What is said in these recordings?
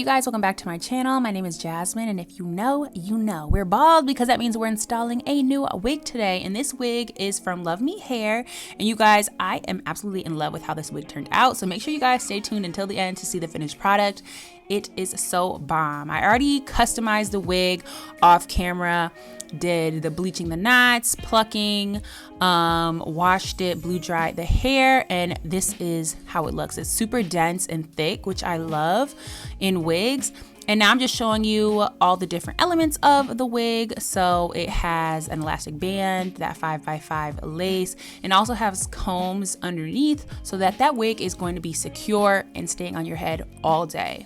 you guys, welcome back to my channel. My name is Jasmine, and if you know, you know. We're bald because that means we're installing a new wig today, and this wig is from Luvme Hair. And you guys, I am absolutely in love with how this wig turned out, so make sure you guys stay tuned until the end to see the finished product. It is so bomb. I already customized the wig off camera, did the bleaching the knots, plucking, washed it, blew dried the hair, and this is how it looks. It's super dense and thick, which I love in wigs. And now I'm just showing you all the different elements of the wig. So it has an elastic band, that 5x5 lace, and also has combs underneath so that that wig is going to be secure and staying on your head all day.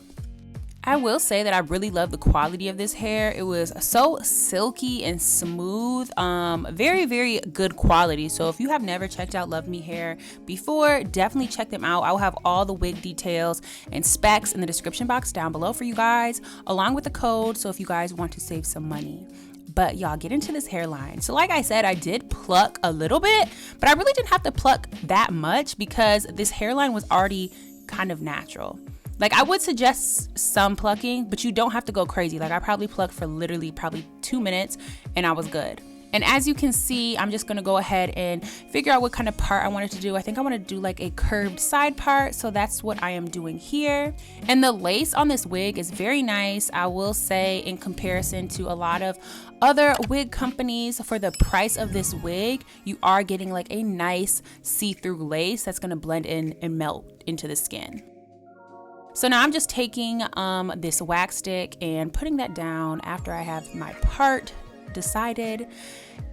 I will say that I really love the quality of this hair. It was so silky and smooth, very, very good quality. So if you have never checked out Luvme Hair before, definitely check them out. I will have all the wig details and specs in the description box down below for you guys, along with the code. So if you guys want to save some money. But y'all, get into this hairline. So like I said, I did pluck a little bit, but I really didn't have to pluck that much because this hairline was already kind of natural. Like, I would suggest some plucking, but you don't have to go crazy. Like, I probably plucked for literally probably 2 minutes and I was good. And as you can see, I'm just gonna go ahead and figure out what kind of part I wanted to do. I think I wanna do like a curved side part, so that's what I am doing here. And the lace on this wig is very nice, I will say, in comparison to a lot of other wig companies. For the price of this wig, you are getting like a nice see-through lace that's gonna blend in and melt into the skin. So now I'm just taking this wax stick and putting that down after I have my part decided,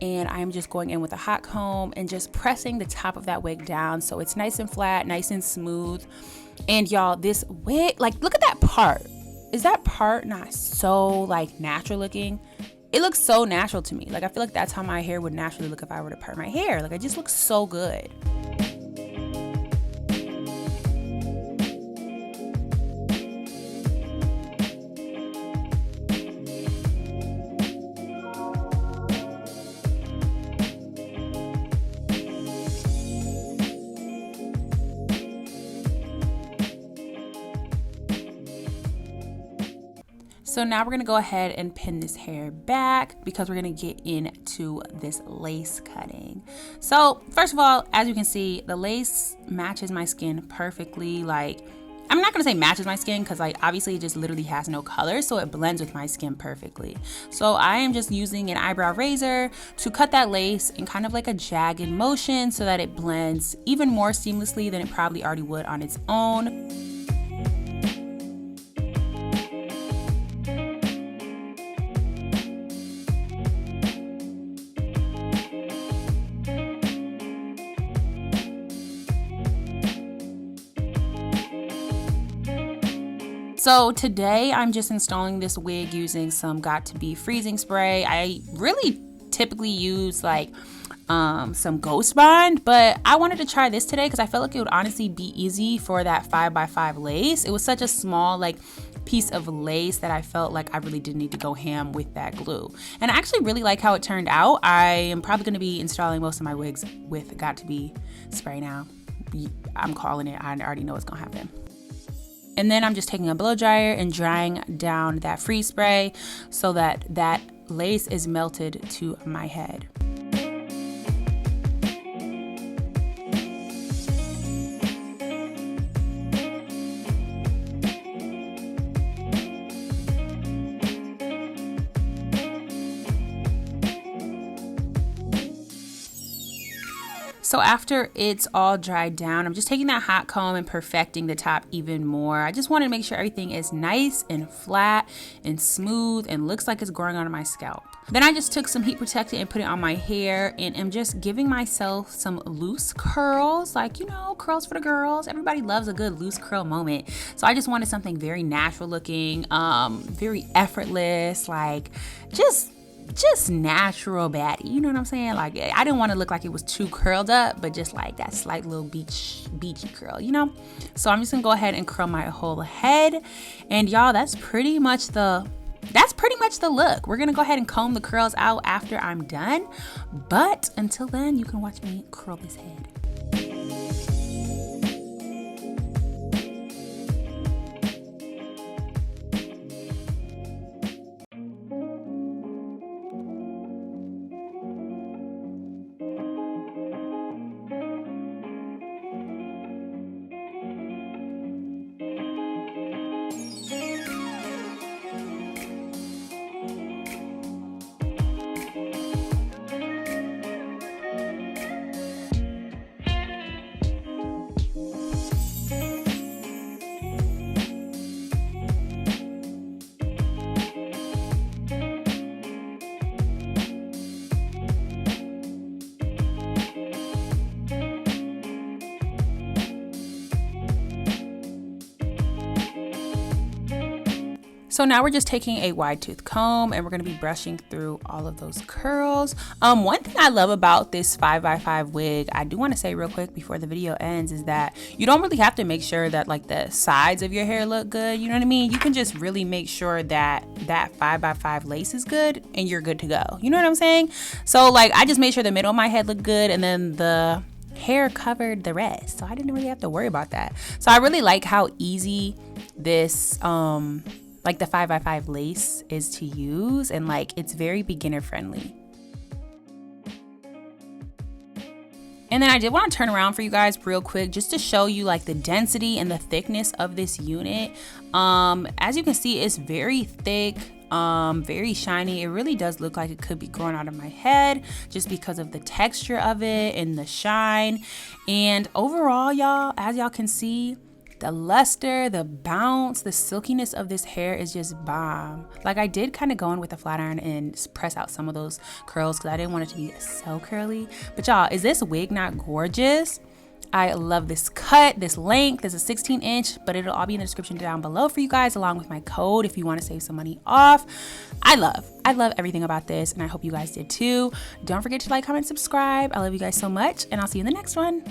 and I'm just going in with a hot comb and just pressing the top of that wig down so it's nice and flat, nice and smooth. And y'all, this wig, like, look at that part. Is that part not so like natural looking? It looks so natural to me. Like, I feel like that's how my hair would naturally look if I were to part my hair. Like, it just looks so good. So now we're gonna go ahead and pin this hair back because we're gonna get into this lace cutting. So first of all, as you can see, the lace matches my skin perfectly. Like, I'm not gonna say matches my skin because, like, obviously it just literally has no color, so it blends with my skin perfectly. So I am just using an eyebrow razor to cut that lace in kind of like a jagged motion so that it blends even more seamlessly than it probably already would on its own. So today I'm just installing this wig using some Got To Be freezing spray. I really typically use like some Ghost Bond, but I wanted to try this today because I felt like it would honestly be easy for that 5x5 lace. It was such a small like piece of lace that I felt like I really didn't need to go ham with that glue. And I actually really like how it turned out. I am probably going to be installing most of my wigs with Got To Be spray now. I'm calling it. I already know what's gonna happen. And then I'm just taking a blow dryer and drying down that freeze spray so that that lace is melted to my head. So after it's all dried down, I'm just taking that hot comb and perfecting the top even more. I just want to make sure everything is nice and flat and smooth and looks like it's growing onto my scalp. Then I just took some heat protectant and put it on my hair and am just giving myself some loose curls, like, you know, curls for the girls. Everybody loves a good loose curl moment. So I just wanted something very natural looking, very effortless, like just natural baddie, you know what I'm saying? Like, I didn't want to look like it was too curled up, but just like that slight little beachy curl, you know? So I'm just gonna go ahead and curl my whole head, and y'all, that's pretty much the look. We're gonna go ahead and comb the curls out after I'm done, but until then, you can watch me curl this head. So now we're just taking a wide tooth comb and we're going to be brushing through all of those curls. One thing I love about this 5x5 wig, I do want to say real quick before the video ends, is that you don't really have to make sure that like the sides of your hair look good. You know what I mean? You can just really make sure that that 5x5 lace is good and you're good to go. You know what I'm saying? So like I just made sure the middle of my head looked good and then the hair covered the rest. So I didn't really have to worry about that. So I really like how easy this like the 5x5 lace is to use, and like it's very beginner friendly. And then I did want to turn around for you guys real quick just to show you like the density and the thickness of this unit. As you can see, it's very thick, very shiny. It really does look like it could be growing out of my head just because of the texture of it and the shine. And overall, y'all, as y'all can see, the luster, the bounce, the silkiness of this hair is just bomb. Like I did kind of go in with a flat iron and press out some of those curls because I didn't want it to be so curly. But y'all, is this wig not gorgeous? I love this cut, this length. This is 16 inch, but it'll all be in the description down below for you guys, along with my code if you want to save some money off. I love everything about this, and I hope you guys did too. Don't forget to like, comment, subscribe. I love you guys so much, and I'll see you in the next one.